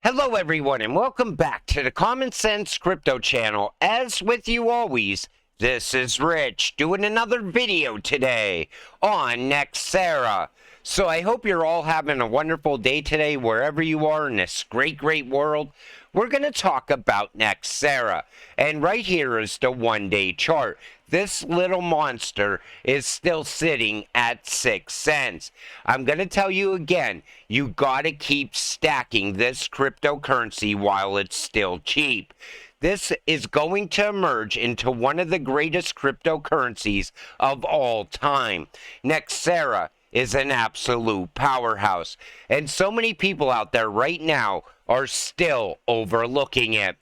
Hello everyone and welcome back to the Common Sense Crypto channel. As with you always, this is Rich doing another video today on Nexera. So I hope you're all having a wonderful day today wherever you are in this great world. We're going to talk about Nexera, and right here is the one-day chart. This little monster is still sitting at 6 cents. I'm going to tell you again, you got to keep stacking this cryptocurrency while it's still cheap. This is going to emerge into one of the greatest cryptocurrencies of all time. Nexera is an absolute powerhouse, and so many people out there right now are still overlooking it.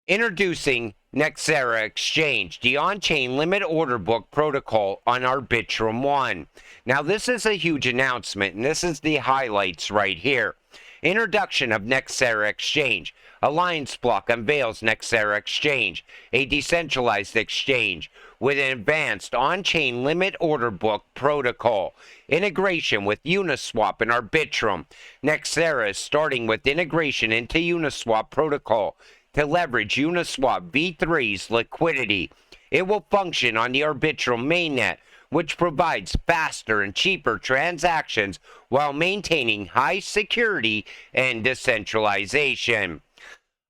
Introducing NXRA Exchange, the on-chain limit order book protocol on Arbitrum 1. Now this is a huge announcement, and this is the highlights right here. Introduction of NXRA Exchange. Allianceblock unveils NXRA Exchange, a decentralized exchange with an advanced on-chain limit order book protocol. Integration with Uniswap and Arbitrum. Nexera is starting with integration into Uniswap protocol to leverage Uniswap v3's liquidity. It will function on the Arbitrum mainnet, which provides faster and cheaper transactions while maintaining high security and decentralization.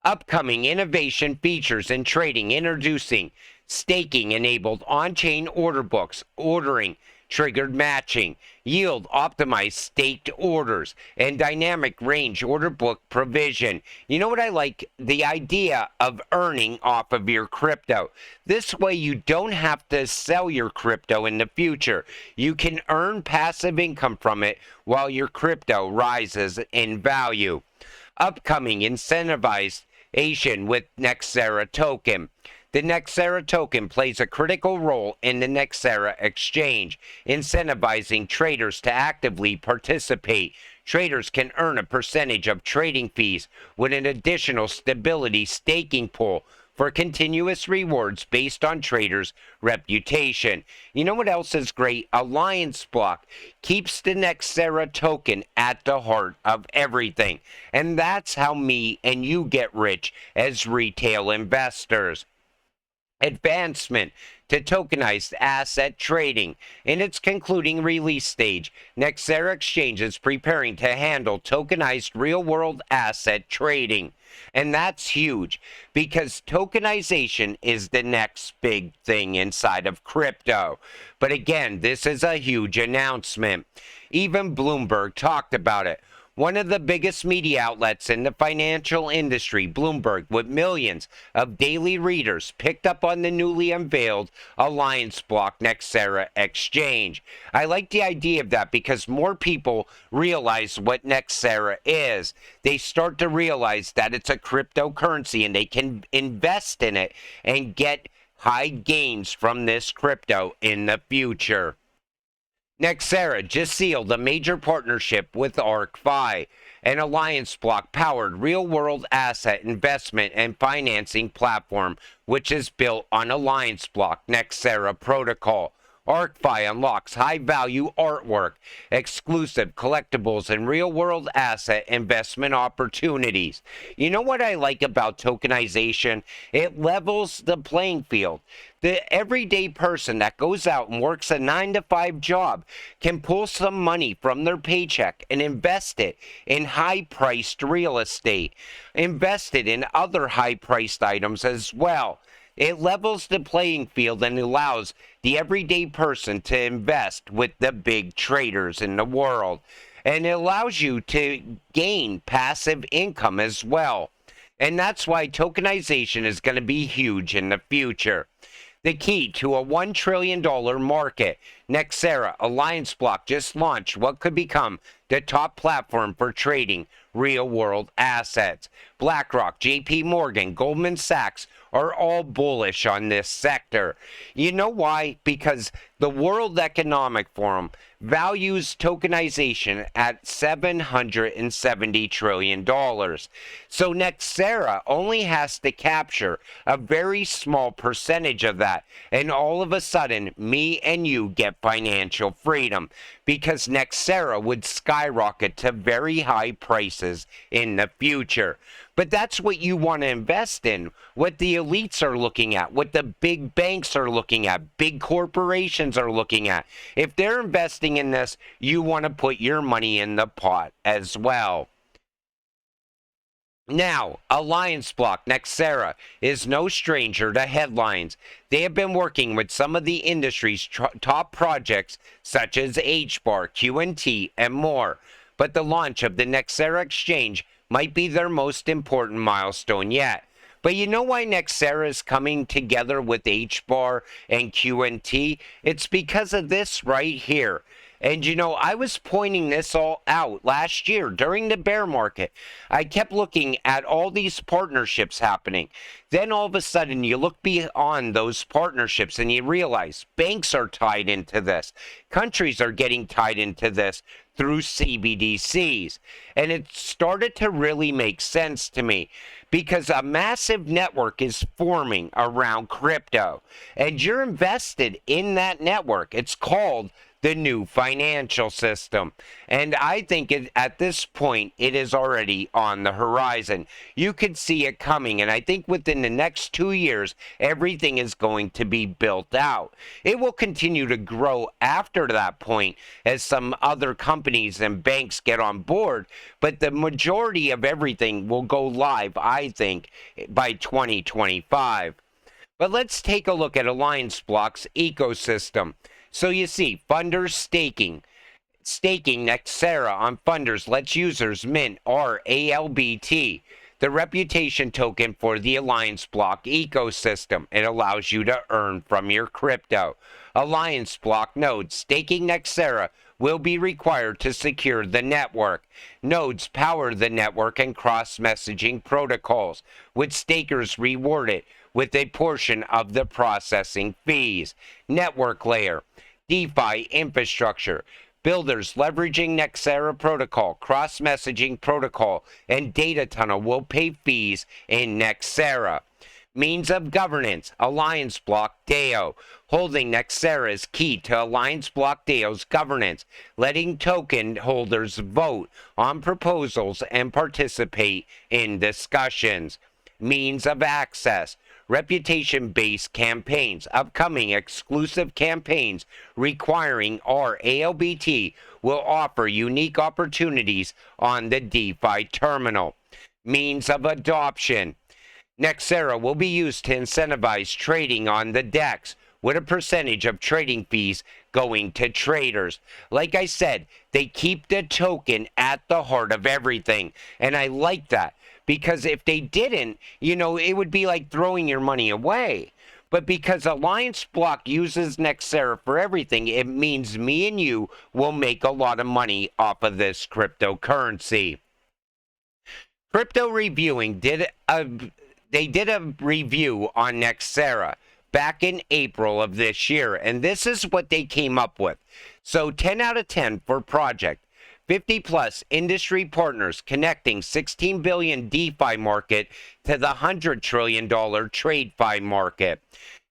Upcoming innovation features in trading: introducing staking-enabled on-chain order books, ordering triggered matching, yield optimized staked orders, and dynamic range order book provision. You know what I like? The idea of earning off of your crypto. This way you don't have to sell your crypto in the future. You can earn passive income from it while your crypto rises in value. Upcoming incentivization with Nexera token. The Nexera token plays a critical role in the Nexera exchange, incentivizing traders to actively participate. Traders can earn a percentage of trading fees with an additional stability staking pool for continuous rewards based on traders' reputation. You know what else is great? Allianceblock keeps the Nexera token at the heart of everything. And that's how me and you get rich as retail investors. Advancement to tokenized asset trading. In its concluding release stage, Nexera Exchange is preparing to handle tokenized real-world asset trading. And that's huge, because tokenization is the next big thing inside of crypto. But again, this is a huge announcement. Even Bloomberg talked about it. One of the biggest media outlets in the financial industry, Bloomberg, with millions of daily readers, picked up on the newly unveiled Allianceblock Nexera Exchange. I like the idea of that because more people realize what Nexera is. They start to realize that it's a cryptocurrency and they can invest in it and get high gains from this crypto in the future. Nexera just sealed a major partnership with ArcFi, an Allianceblock-powered real-world asset investment and financing platform, which is built on Allianceblock Nexera protocol. ArcFi unlocks high-value artwork, exclusive collectibles, and real-world asset investment opportunities. You know what I like about tokenization? It levels the playing field. The everyday person that goes out and works a 9-to-5 job can pull some money from their paycheck and invest it in high-priced real estate, invest it in other high-priced items as well. It levels the playing field and allows the everyday person to invest with the big traders in the world. And it allows you to gain passive income as well. And that's why tokenization is going to be huge in the future. The key to a $1 trillion market. Nexera Allianceblock just launched what could become the top platform for trading real-world assets. BlackRock, JP Morgan, Goldman Sachs are all bullish on this sector. You know why? Because the World Economic Forum values tokenization at $770 trillion. So Nexera only has to capture a very small percentage of that. And all of a sudden, me and you get financial freedom because Nexera would skyrocket to very high prices in the future. But that's what you want to invest in, what the elites are looking at, what the big banks are looking at, big corporations are looking at. If they're investing in this, you want to put your money in the pot as well. Now, Allianceblock Nexera is no stranger to headlines. They have been working with some of the industry's top projects such as HBAR, QNT, and more. But the launch of the Nexera exchange might be their most important milestone yet. But you know why Nexera is coming together with HBAR and QNT? It's because of this right here. And you know, I was pointing this all out last year during the bear market. I kept looking at all these partnerships happening. Then all of a sudden you look beyond those partnerships and you realize banks are tied into this. Countries are getting tied into this through CBDCs. And it started to really make sense to me because a massive network is forming around crypto. And you're invested in that network. It's called the new financial system. And I think at this point, it is already on the horizon. You could see it coming. And I think within the next 2 years, everything is going to be built out. It will continue to grow after that point as some other companies and banks get on board. But the majority of everything will go live, I think, by 2025. But let's take a look at Allianceblock's ecosystem. So you see, funders staking. Staking Nexera on funders lets users mint RALBT, the reputation token for the Allianceblock ecosystem. It allows you to earn from your crypto. Allianceblock nodes staking Nexera will be required to secure the network. Nodes power the network and cross-messaging protocols, with stakers rewarded with a portion of the processing fees. Network layer. DeFi infrastructure. Builders leveraging Nexera protocol, cross-messaging protocol, and data tunnel will pay fees in Nexera. Means of governance. Allianceblock DAO. Holding Nexera is key to Allianceblock DAO's governance, letting token holders vote on proposals and participate in discussions. Means of access. Reputation-based campaigns. Upcoming exclusive campaigns requiring RALBT will offer unique opportunities on the DeFi terminal. Means of adoption. Nexera will be used to incentivize trading on the DEX, with a percentage of trading fees going to traders. Like I said, they keep the token at the heart of everything, and I like that. Because if they didn't, you know, it would be like throwing your money away. But because Allianceblock uses Nexera for everything, it means me and you will make a lot of money off of this cryptocurrency. Crypto Reviewing did a review on Nexera back in April of this year, and this is what they came up with. So 10 out of 10 for project. 50-plus industry partners connecting $16 billion DeFi market to the $100 trillion TradeFi market.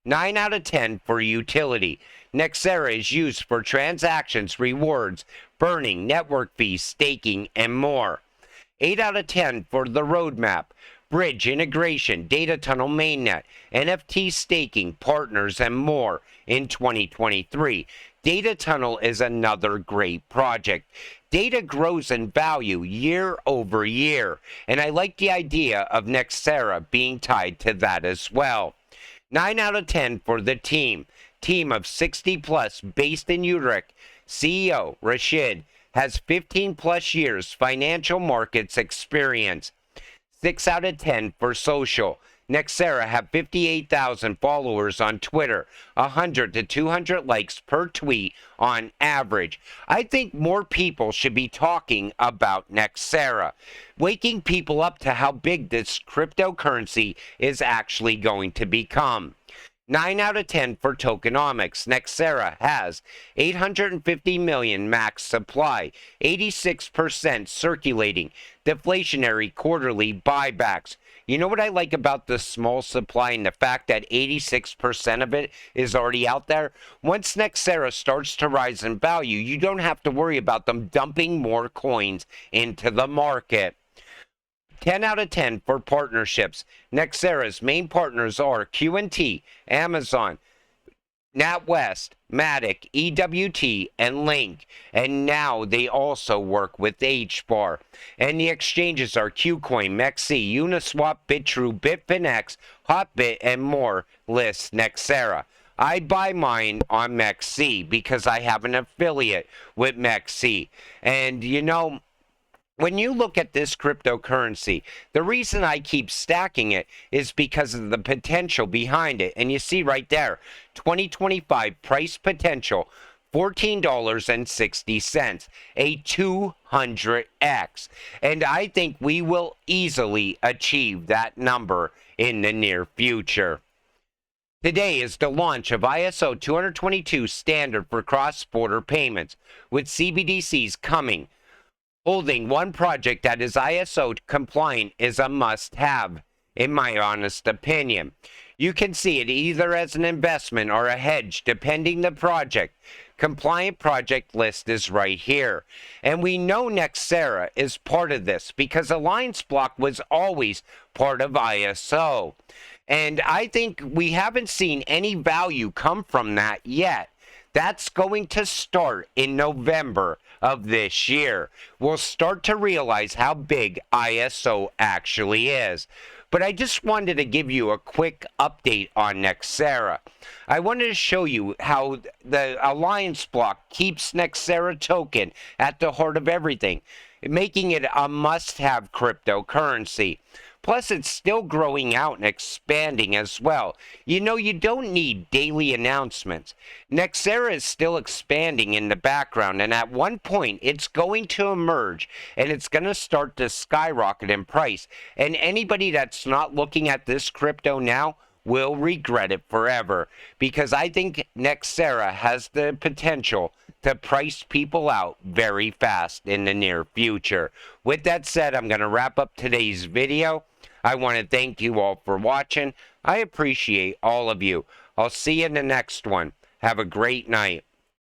9 out of 10 for utility. Nexera is used for transactions, rewards, burning, network fees, staking, and more. 8 out of 10 for the roadmap. Bridge integration, data tunnel mainnet, NFT staking, partners, and more in 2023. Data tunnel is another great project. Data grows in value year over year, and I like the idea of Nexera being tied to that as well. 9 out of 10 for the team. Team of 60 plus based in Utrecht. CEO Rashid has 15 plus years financial markets experience. 6 out of 10 for social. Nexera have 58,000 followers on Twitter, 100 to 200 likes per tweet on average. I think more people should be talking about Nexera, waking people up to how big this cryptocurrency is actually going to become. 9 out of 10 for tokenomics. Nexera has 850 million max supply, 86% circulating, deflationary quarterly buybacks. You know what I like about the small supply and the fact that 86% of it is already out there? Once Nexera starts to rise in value, you don't have to worry about them dumping more coins into the market. 10 out of 10 for partnerships. Nexera's main partners are Q&T, Amazon, NatWest, Matic, EWT, and Link. And now they also work with HBAR. And the exchanges are Qcoin, MEXC, Uniswap, Bitrue, Bitfinex, Hotbit, and more. List Nexera. I buy mine on MEXC because I have an affiliate with MEXC. And you know, when you look at this cryptocurrency, the reason I keep stacking it is because of the potential behind it. And you see right there, 2025 price potential, $14.60, a 200x. And I think we will easily achieve that number in the near future. Today is the launch of ISO 222 standard for cross-border payments, with CBDCs coming. Holding one project that is ISO compliant is a must-have, in my honest opinion. You can see it either as an investment or a hedge, depending the project. Compliant project list is right here. And we know Nexera is part of this because Allianceblock was always part of ISO. And I think we haven't seen any value come from that yet. That's going to start in November of this year. We'll start to realize how big ISO actually is. But I just wanted to give you a quick update on Nexera. I wanted to show you how the Allianceblock keeps Nexera token at the heart of everything, making it a must-have cryptocurrency. Plus, it's still growing out and expanding as well. You know, you don't need daily announcements. Nexera is still expanding in the background, and at one point, it's going to emerge, and it's going to start to skyrocket in price. And anybody that's not looking at this crypto now will regret it forever, because I think Nexera has the potential to price people out very fast in the near future. With that said, I'm going to wrap up today's video. I want to thank you all for watching. I appreciate all of you. I'll see you in the next one. Have a great night.